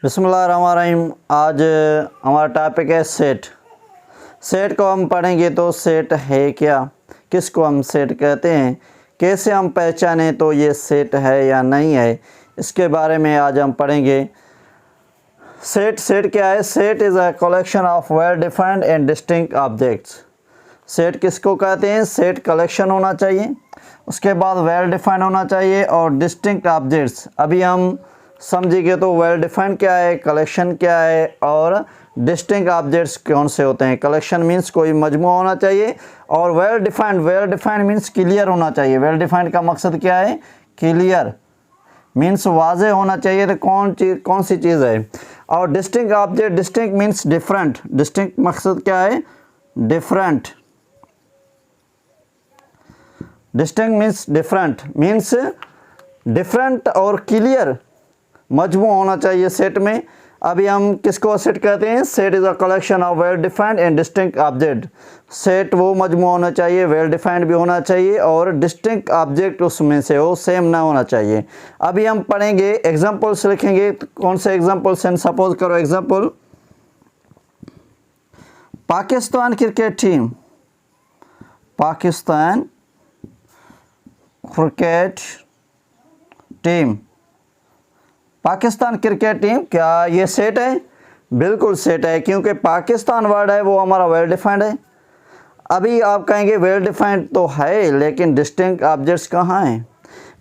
बिस्मिल्लाहिर्रहमानिर्रहीम। आज हमारा टॉपिक है सेट। सेट को हम पढ़ेंगे तो सेट है क्या, किसको हम सेट कहते हैं, कैसे हम पहचानें तो ये सेट है या नहीं है, इसके बारे में आज हम पढ़ेंगे। सेट क्या है? Set is a collection of well defined and distinct objects. Set किसको कहते हैं? सेट कलेक्शन होना चाहिए, उसके बाद वेल डिफाइंड होना चाहिए और डिस्टिंक्ट ऑब्जेक्ट्स। अभी हम समझिए तो वेल डिफाइंड क्या है, कलेक्शन क्या है और डिस्टिंक्ट ऑब्जेक्ट्स कौन से होते हैं। कलेक्शन मीन्स कोई मजमूआ होना चाहिए और वेल डिफाइंड मीन्स क्लियर होना चाहिए। वेल डिफाइंड का मकसद क्या है? क्लियर मीन्स वाजे होना चाहिए तो कौन सी चीज़ है। और distinct object, distinct means different. Distinct मकसद क्या है? डिफरेंट। डिस्टिंक्ट मीन्स डिफरेंट और क्लियर मजमू होना चाहिए सेट में। अभी हम किसको सेट कहते हैं? Set is a collection of well defined and distinct object. Set वो मजमू होना चाहिए, वेल डिफाइंड भी होना चाहिए और डिस्टिंक्ट ऑब्जेक्ट उसमें से हो सेम ना होना चाहिए। अभी हम पढ़ेंगे, एग्जाम्पल्स लिखेंगे। कौन से एग्जाम्पल्स हैं? सपोज करो example, Pakistan cricket team. Pakistan cricket team, Pakistan cricket team, क्या ये सेट है? बिल्कुल सेट है, क्योंकि पाकिस्तान वर्ड है वो हमारा वेल डिफाइंड है। अभी आप कहेंगे वेल डिफाइंड तो है लेकिन डिस्टिंक्ट ऑब्जेक्ट्स कहाँ हैं?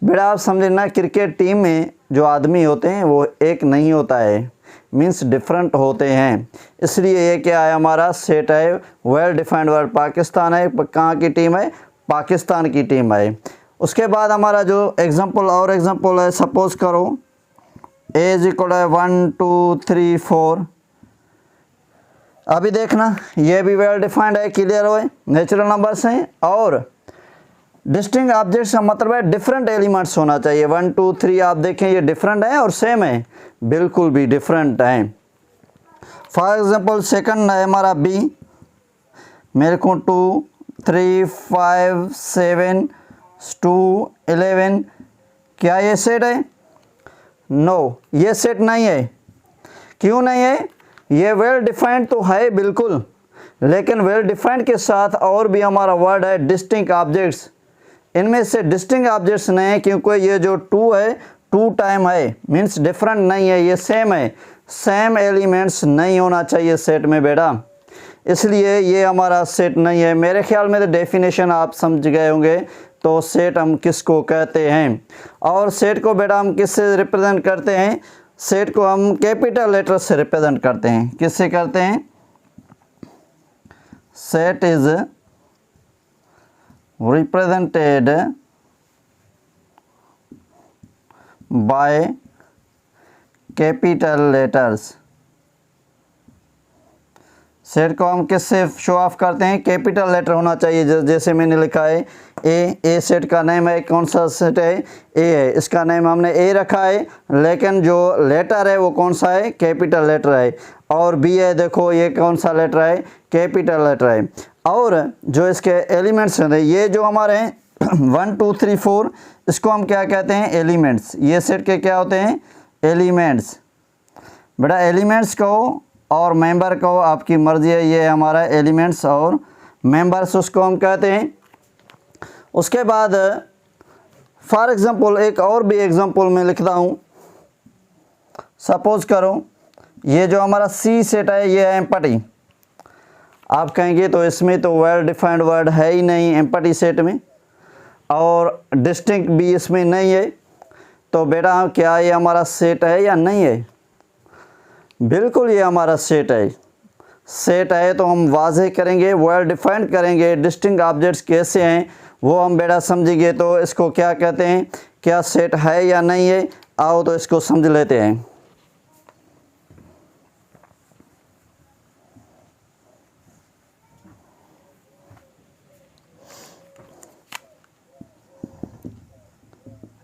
बेटा आप समझे ना, क्रिकेट टीम में जो आदमी होते हैं वो एक नहीं होता है, मीन्स डिफरेंट होते हैं। इसलिए ये क्या है? हमारा सेट है, वेल डिफाइंड वर्ड। पाकिस्तान है, कहाँ की टीम है? पाकिस्तान की टीम है। उसके बाद हमारा जो एग्जाम्पल है, सपोज करो ए इज इक्वल 1 2 3 4। अभी देखना ये भी वेल डिफाइंड है, क्लियर हो, नेचुरल नंबर्स हैं। और डिस्टिंक्ट ऑब्जेक्ट्स का मतलब है डिफरेंट एलिमेंट्स होना चाहिए। 1 2 3 आप देखें ये डिफरेंट है और सेम है, बिल्कुल भी डिफरेंट है। फॉर एग्जांपल सेकंड है हमारा बी, मेरे को 2 3 5 7 2 11। क्या ये सेट है? नो, ये सेट नहीं है। क्यों नहीं है? ये वेल डिफाइंड तो है बिल्कुल, लेकिन वेल डिफाइंड के साथ और भी हमारा वर्ड है डिस्टिंक्ट ऑब्जेक्ट्स। इनमें से डिस्टिंक्ट ऑब्जेक्ट्स नहीं है, क्योंकि ये जो 2 है 2 टाइम है, मीन्स डिफरेंट नहीं है, ये सेम है। सेम एलिमेंट्स नहीं होना चाहिए सेट में बेटा, इसलिए ये हमारा सेट नहीं है। मेरे ख्याल में तो डेफिनेशन आप समझ गए होंगे तो सेट हम किसको कहते हैं। और सेट को बेटा हम किससे रिप्रेजेंट करते हैं? सेट को हम कैपिटल लेटर से रिप्रेजेंट करते हैं। किससे करते हैं? Set is represented by capital letters. Set को हम किससे शो ऑफ करते हैं? कैपिटल लेटर होना चाहिए। जैसे मैंने लिखा है ए सेट का नेम है। कौन सा सेट है? ए है, इसका नेम हमने ए रखा है, लेकिन जो लेटर है वो कौन सा है? कैपिटल लेटर है। और बी है, देखो ये कौन सा लेटर है? कैपिटल लेटर है। और जो इसके एलिमेंट्स हैं, ये जो हमारे हैं 1 2 3 4, इसको हम क्या कहते हैं? एलिमेंट्स। ये सेट के क्या होते हैं? एलिमेंट्स। बेटा एलिमेंट्स को और मेंबर को आपकी मर्जी है, ये हमारा एलिमेंट्स और मेंबर्स उसको हम कहते हैं। उसके बाद फॉर एग्जांपल एक और भी एग्जांपल मैं लिखता हूँ। सपोज करो ये जो हमारा सी सेट है ये है एम्पटी। आप कहेंगे तो इसमें तो वेल डिफाइंड वर्ड है ही नहीं एम्पटी सेट में, और डिस्टिंक्ट भी इसमें नहीं है। तो बेटा क्या ये हमारा सेट है या नहीं है? बिल्कुल ये हमारा सेट है। सेट है तो हम वाज़े करेंगे, वेल डिफाइंड करेंगे। डिस्टिंक्ट ऑब्जेक्ट्स कैसे हैं वो हम बेटा समझेंगे तो इसको क्या कहते हैं, क्या सेट है या नहीं है। आओ तो इसको समझ लेते हैं।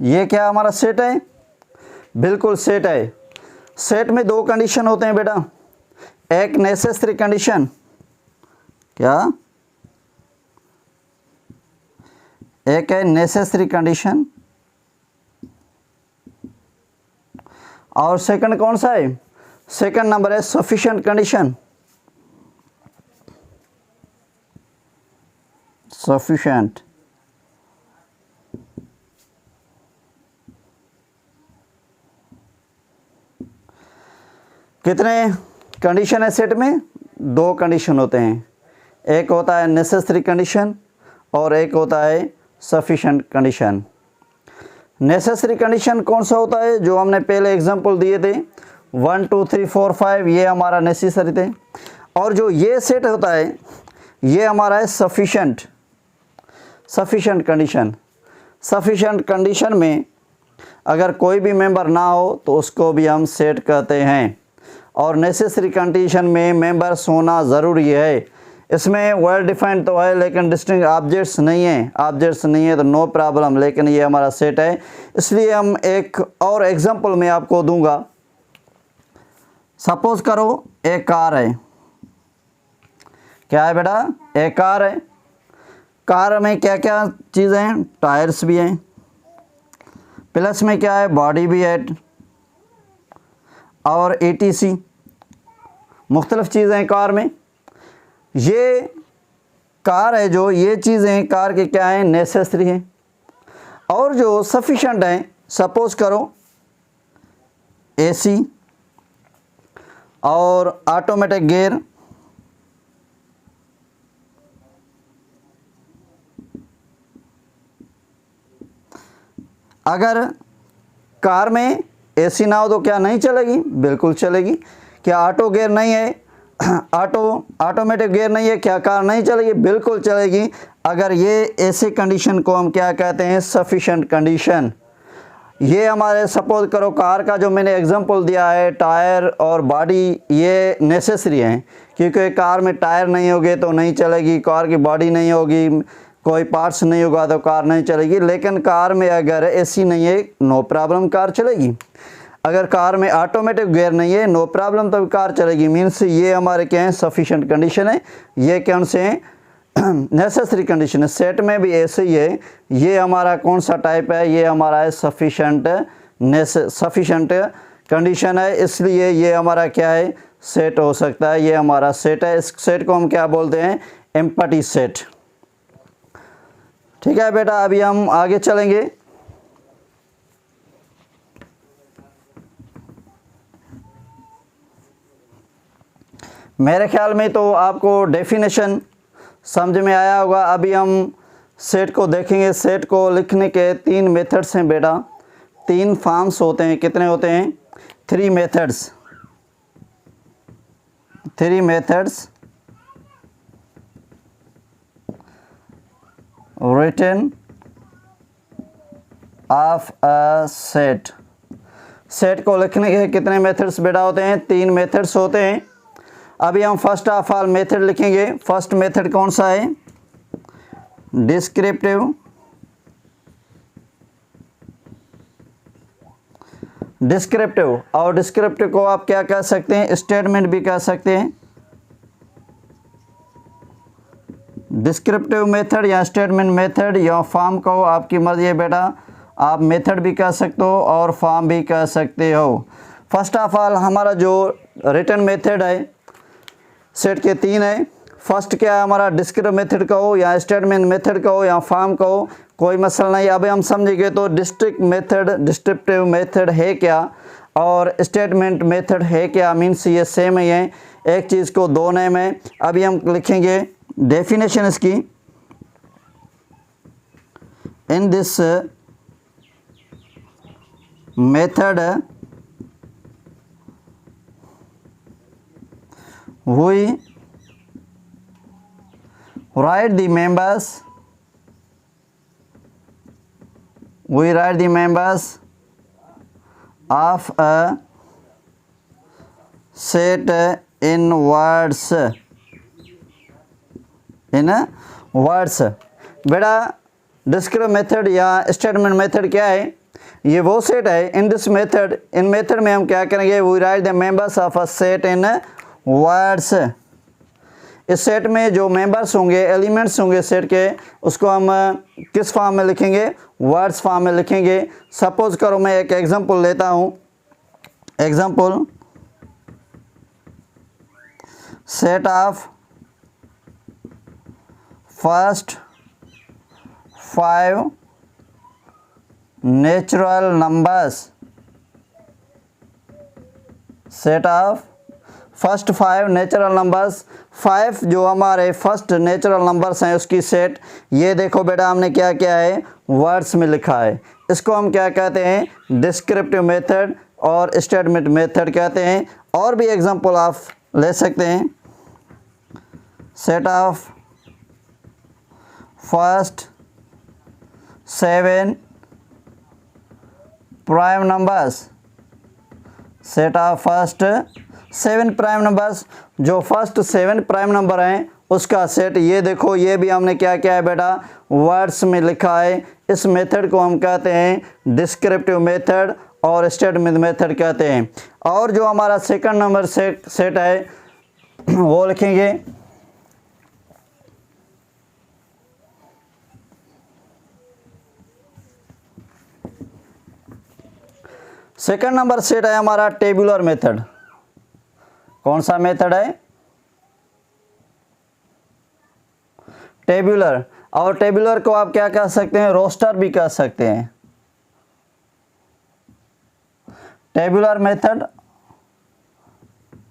ये क्या हमारा सेट है? बिल्कुल सेट है। सेट में 2 कंडीशन होते हैं बेटा। एक नेसेसरी कंडीशन, क्या? एक है नेसेसरी कंडीशन और सेकंड कौन सा है? सेकंड नंबर है सफिशिएंट कंडीशन। सफिशिएंट कितने कंडीशन है सेट में? 2 कंडीशन होते हैं, एक होता है नेसेसरी कंडीशन और एक होता है सफिशिएंट कंडीशन। नेसेसरी कंडीशन कौन सा होता है? जो हमने पहले एग्जांपल दिए थे 1 2 3 4 5, ये हमारा नेसेसरी थे। और जो ये सेट होता है ये हमारा है सफिशिएंट कंडीशन। सफिशिएंट कंडीशन में अगर कोई भी मेंबर ना हो तो उसको भी हम सेट कहते हैं। और नेसेसरी कंडीशन में मेंबर्स होना ज़रूरी है। इसमें वेल डिफाइंड तो है लेकिन डिस्टिंक्ट ऑब्जेक्ट्स नहीं है तो नो प्रॉब्लम, लेकिन ये हमारा सेट है। इसलिए हम एक और एग्जांपल मैं आपको दूंगा। सपोज करो एक कार है, क्या है बेटा? एक कार है। कार में क्या क्या चीज़ें हैं? टायर्स भी हैं, प्लस में क्या है? बॉडी भी है और ETC मुख्तलिफ चीज़ें हैं कार में। ये कार है, जो ये चीज़ें कार के क्या हैं? नेसेसरी हैं। और जो सफिशिएंट हैं, सपोज करो AC और ऑटोमेटिक गियर, अगर कार में AC ना हो तो क्या नहीं चलेगी? बिल्कुल चलेगी। क्या ऑटो गियर नहीं है, ऑटोमेटिक गियर नहीं है, क्या कार नहीं चलेगी? बिल्कुल चलेगी। अगर ये ऐसे कंडीशन को हम क्या कहते हैं? Sufficient condition. ये हमारे सपोज करो कार का जो मैंने एग्जांपल दिया है, टायर और बॉडी ये नेसेसरी हैं, क्योंकि कार में टायर नहीं होगे तो नहीं चलेगी, कार की बॉडी नहीं होगी, कोई पार्ट्स नहीं होगा तो कार नहीं चलेगी। लेकिन कार में अगर AC नहीं है नो प्रॉब्लम, कार चलेगी। अगर कार में ऑटोमेटिक गियर नहीं है नो प्रॉब्लम, तब कार चलेगी। मीन्स ये हमारे क्या है? सफिशिएंट कंडीशन है। ये कौन से हैं? नेसेसरी कंडीशन है। सेट में भी ऐसे ही है। ये हमारा कौन सा टाइप है? ये हमारा है सफिशिएंट कंडीशन है, इसलिए ये हमारा क्या है? सेट हो सकता है। ये हमारा सेट है। इस सेट को हम क्या बोलते हैं? Empty set. ठीक है बेटा, अभी हम आगे चलेंगे। मेरे ख्याल में तो आपको डेफिनेशन समझ में आया होगा। अभी हम सेट को देखेंगे। सेट को लिखने के 3 मेथड्स हैं बेटा, 3 फॉर्म्स होते हैं। कितने होते हैं? 3 methods. 3 methods written of a set. Set को लिखने के कितने मेथड्स बेटा होते हैं? 3 मेथड्स होते हैं। अभी हम फर्स्ट ऑफ ऑल मेथड लिखेंगे। फर्स्ट मेथड कौन सा है? डिस्क्रिप्टिव और डिस्क्रिप्टिव को आप क्या कह सकते हैं? स्टेटमेंट भी कह सकते हैं। डिस्क्रिप्टिव मेथड या स्टेटमेंट मेथड या फॉर्म को आपकी मर्जी है बेटा, आप मेथड भी कह सकते हो और फॉर्म भी कह सकते हो। फर्स्ट ऑफ ऑल हमारा जो रिटन मेथड है सेट के 3 है। फर्स्ट क्या है हमारा? डिस्क्रिप्टिव मेथड कहो या स्टेटमेंट मेथड कहो या फॉर्म कहो, कोई मसला नहीं। अभी हम समझेंगे तो डिस्क्रिप्टिव मेथड है क्या और स्टेटमेंट मेथड है क्या। मीन्स ये सेम ही है, एक चीज़ को 2 नेम है। अभी हम लिखेंगे डेफिनेशन इसकी। इन this method we write the members of a set in words। बेटा डिस्क्रिप्टिव मेथड या स्टेटमेंट मेथड क्या है? ये वो सेट है। इन मेथड में हम क्या करेंगे? We write the members of a set in words. इस सेट में जो मेंबर्स होंगे, एलिमेंट्स होंगे सेट के, उसको हम किस फॉर्म में लिखेंगे? वर्ड्स फॉर्म में लिखेंगे। सपोज करो मैं एक एग्जांपल लेता हूँ। Example set of first 5 natural numbers, set of first 5 natural numbers, 5 जो हमारे फर्स्ट नेचुरल नंबर्स हैं उसकी सेट। ये देखो बेटा हमने क्या किया है, वर्ड्स में लिखा है। इसको हम क्या कहते हैं, डिस्क्रिप्टिव मेथड और स्टेटमेंट मेथड कहते हैं। और भी एग्जांपल आप ले सकते हैं, set of first 7 prime numbers, set of first 7 prime numbers, जो फर्स्ट 7 प्राइम नंबर हैं उसका सेट। ये देखो ये भी हमने क्या किया है बेटा, वर्ड्स में लिखा है। इस मेथड को हम कहते हैं डिस्क्रिप्टिव मेथड और स्टेटमेंट मेथड कहते हैं। और जो हमारा सेकंड नंबर सेट है वो लिखेंगे सेकंड नंबर सेट है हमारा टेबुलर मेथड। कौन सा मेथड है, टेबुलर। और टेबुलर को आप क्या कह सकते हैं, रोस्टर भी कह सकते हैं। टेबुलर मेथड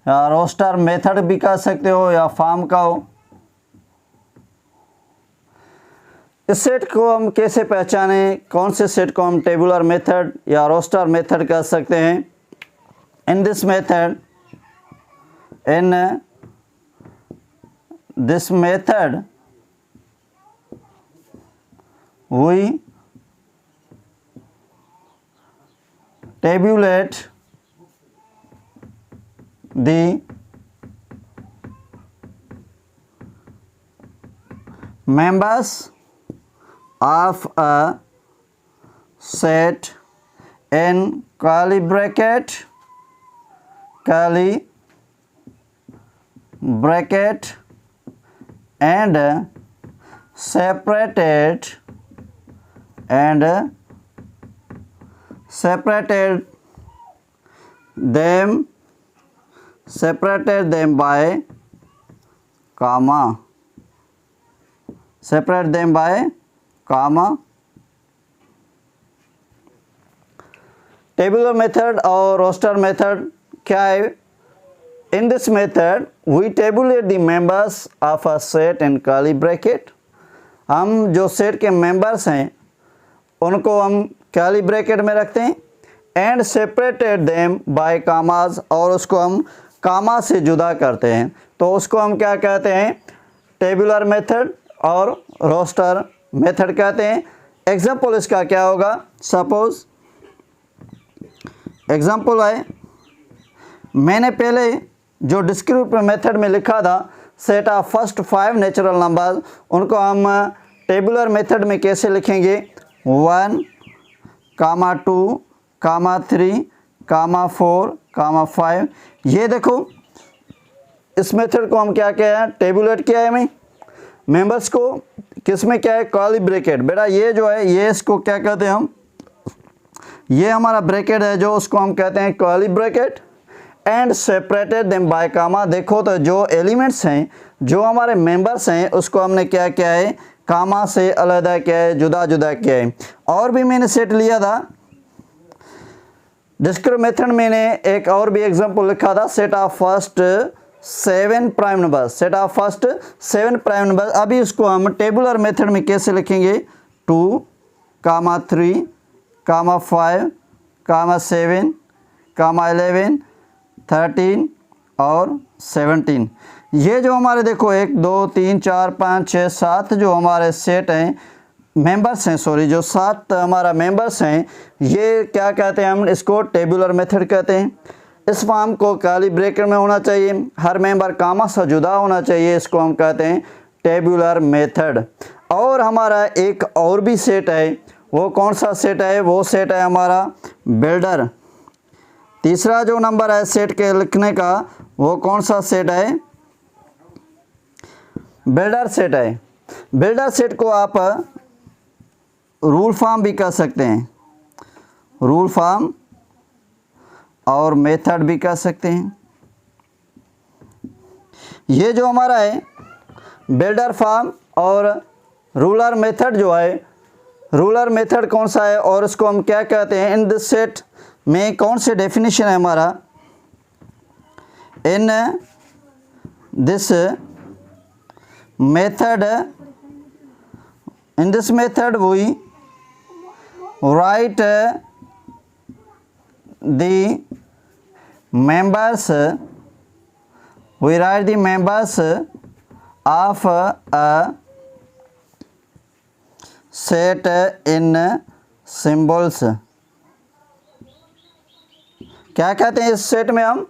या रोस्टर मेथड भी कह सकते हो या फॉर्म का हो। इस सेट को हम कैसे पहचाने, कौन से सेट को हम टेबुलर मेथड या रोस्टर मेथड कह सकते हैं। इन this method we tabulate the members of a set in curly bracket and separated them by comma, separate them by comma। Tabular method और रोस्टर मेथड क्या है। In this method we tabulate the members of a set in curly bracket. हम जो set के members हैं उनको हम curly bracket में रखते हैं। And separated them bye commas, और उसको हम कामा से जुदा करते हैं। तो उसको हम क्या कहते हैं, टेबुलर मेथड और रोस्टर मेथड कहते हैं। एग्जाम्पल इसका क्या होगा, सपोज एग्जाम्पल है, मैंने पहले जो डिस्क्रिप्टिव मेथड में लिखा था set of first 5 natural number, उनको हम टेबुलर मेथड में कैसे लिखेंगे, 1, 2, 3, 4, 5। ये देखो इस मेथड को हम क्या किया है, टेबुलेट किया है। हमें मेंबर्स को किस में क्या है, कर्ली ब्रैकेट। बेटा ये जो है ये इसको क्या कहते हैं हम, ये हमारा ब्रैकेट है जो उसको हम कहते हैं curly bracket. And separated them by comma. देखो तो जो एलिमेंट्स हैं, जो हमारे मेंबर्स हैं, उसको हमने क्या किया है, कामा से अलग किया है, जुदा जुदा किया है। और भी मैंने सेट लिया था डिस्क्रिप्टिव मेथड, मैंने एक और भी एग्जांपल लिखा था, set of first 7 prime number, set of first 7 prime number. अभी उसको हम टेबुलर मेथड में कैसे लिखेंगे, 2, 3, 5, 7, 11, 13 और 17। ये जो हमारे देखो 1, 2, 3, 4, 5, 6, 7 जो हमारे सेट हैं, मेंबर्स हैं, सॉरी जो 7 हमारा मेंबर्स हैं, ये क्या कहते हैं, हम इसको टेबुलर मेथड कहते हैं। इस फॉर्म को कर्ली ब्रैकेट में होना चाहिए, हर मेंबर कामा से जुदा होना चाहिए, इसको हम कहते हैं टेबुलर मेथड। और हमारा एक और भी सेट है, वो कौन सा सेट है, वो सेट है हमारा बिल्डर। तीसरा जो नंबर है सेट के लिखने का, वो कौन सा सेट है, बिल्डर सेट है। बिल्डर सेट को आप रूल फॉर्म भी कह सकते हैं, रूल फॉर्म और मेथड भी कह सकते हैं। ये जो हमारा है बिल्डर फॉर्म और रूलर मेथड जो है, रूलर मेथड कौन सा है और इसको हम क्या कहते हैं, इन दिस सेट में कौन से डेफिनेशन है हमारा, in this method, in this method we write the members, we write the members of a set in symbols। क्या कहते हैं इस सेट में हम,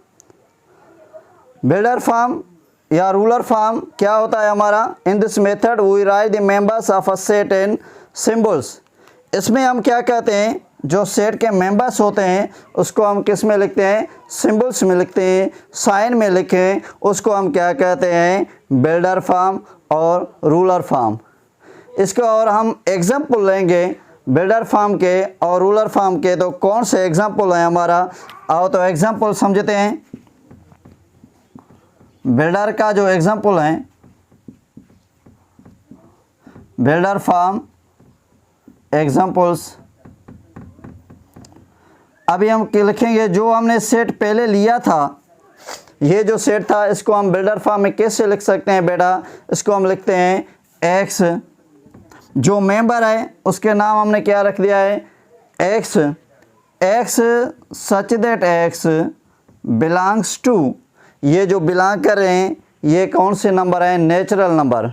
बिल्डर फॉर्म या रूलर फॉर्म क्या होता है हमारा, in this method we write the members of a set in symbols. इसमें हम क्या कहते हैं, जो सेट के मेंबर्स होते हैं उसको हम किस में लिखते हैं, सिंबल्स में लिखते हैं, साइन में लिखें, उसको हम क्या कहते हैं, बिल्डर फॉर्म और रूलर फॉर्म। इसके और हम एग्जाम्पल लेंगे बिल्डर फॉर्म के और रूलर फॉर्म के, तो कौन से एग्जाम्पल हैं हमारा, आओ तो एग्जाम्पल समझते हैं। बिल्डर का जो एग्जाम्पल है, बिल्डर फॉर्म एग्जाम्पल्स, अभी हम लिखेंगे जो हमने सेट पहले लिया था, ये जो सेट था इसको हम बिल्डर फॉर्म में कैसे लिख सकते हैं बेटा, इसको हम लिखते हैं एक्स, जो मेंबर है उसके नाम हमने क्या रख दिया है, x, x such that x belongs to, ये जो बिलोंग कर रहे हैं ये कौन से नंबर है, नेचुरल नंबर।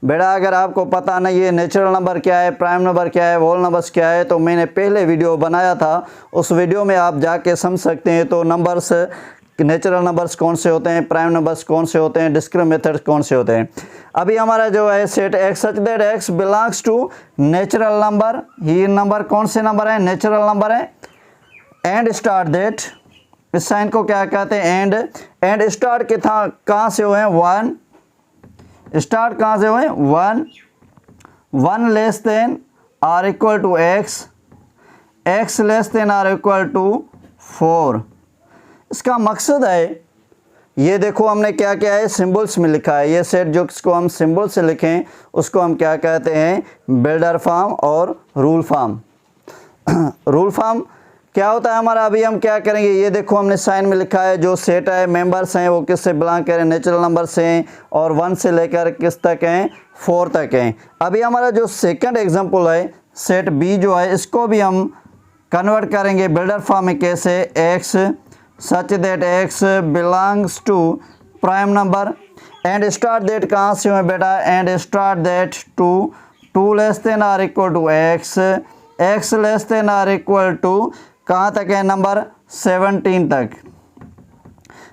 बेटा अगर आपको पता नहीं है नेचुरल नंबर क्या है, प्राइम नंबर क्या है, होल नंबर्स क्या है, तो मैंने पहले वीडियो बनाया था, उस वीडियो में आप जाके समझ सकते हैं। तो नंबर्स, नेचुरल नंबर्स कौन से होते हैं, प्राइम नंबर्स कौन से होते हैं, डिस्क्रीट मेथड्स कौन से होते हैं। अभी हमारा जो है set x such that x belongs to natural number, ये नंबर कौन से नंबर है, नेचुरल नंबर है। एंड स्टार्ट दैट, इस साइन को क्या कहते हैं, एंड, एंड स्टार्ट के था कहाँ से हुए हैं, वन, स्टार्ट कहाँ से हुए, one, one less than or equal to x, x less than or equal to 4। इसका मकसद है, ये देखो हमने क्या किया है, सिंबल्स में लिखा है, ये सेट जो इसको हम सिंबल से लिखें उसको हम क्या कहते हैं, बिल्डर फॉर्म और रूल फॉर्म। रूल फॉर्म क्या होता है हमारा, अभी हम क्या करेंगे, ये देखो हमने साइन में लिखा है जो सेट है, मेंबर्स हैं वो किससे बिलोंग करें, नेचुरल नंबर से हैं, और 1 से लेकर किस तक हैं, 4 तक हैं। अभी हमारा जो सेकंड एग्जांपल है, सेट बी जो है, इसको भी हम कन्वर्ट करेंगे बिल्डर फॉर्म में, कैसे, x such that x belongs to prime number, and start that कहाँ से हुए बेटा, and start that two, 2 less than or equal to x, x less than or equal to कहाँ तक है, नंबर 17 तक।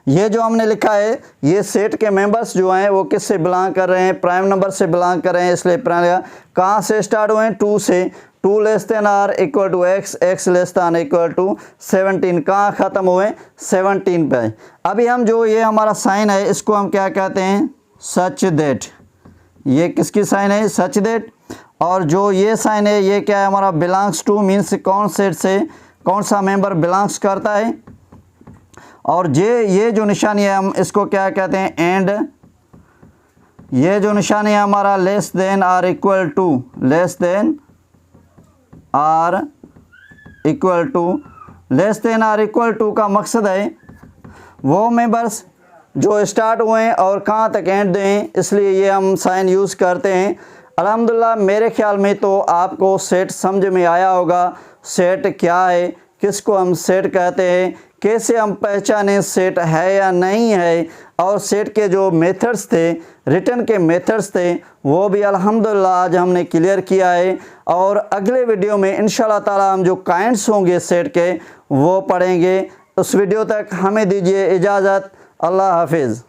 ये जो हमने लिखा है, ये सेट के मेंबर्स जो हैं वो किससे बिलोंग कर रहे हैं, प्राइम नंबर से बिलोंग कर रहे हैं, इसलिए प्राइम कहाँ से स्टार्ट हुए हैं, 2 से, 2 less than or equal to x, x less than equal to 17, कहाँ ख़त्म हुए, 17 पे। अभी हम जो ये हमारा साइन है इसको हम क्या कहते हैं, सच दैट, ये किसकी साइन है, सच दैट। और जो ये साइन है ये क्या है हमारा, बिलोंग्स टू, मीन्स कौन सेट से कौन सा मेंबर बिलोंग्स करता है। और ये जो निशानी है हम इसको क्या कहते हैं, एंड, ये जो निशानी है हमारा less than or equal to, less than or equal to, less than or equal to का मकसद है वो मेंबर्स जो स्टार्ट हुए हैं और कहाँ तक एंड दें, इसलिए ये हम साइन यूज़ करते हैं। अल्हम्दुलिल्लाह मेरे ख्याल में तो आपको सेट समझ में आया होगा, सेट क्या है, किसको हम सेट कहते हैं, कैसे हम पहचानें सेट है या नहीं है, और सेट के जो मेथड्स थे, रिटर्न के मेथड्स थे, वो भी अल्हम्दुलिल्लाह आज हमने क्लियर किया है। और अगले वीडियो में इंशाल्लाह ताला हम जो काइंड्स होंगे सेट के वो पढ़ेंगे। उस वीडियो तक हमें दीजिए इजाज़त। अल्लाह हाफिज़।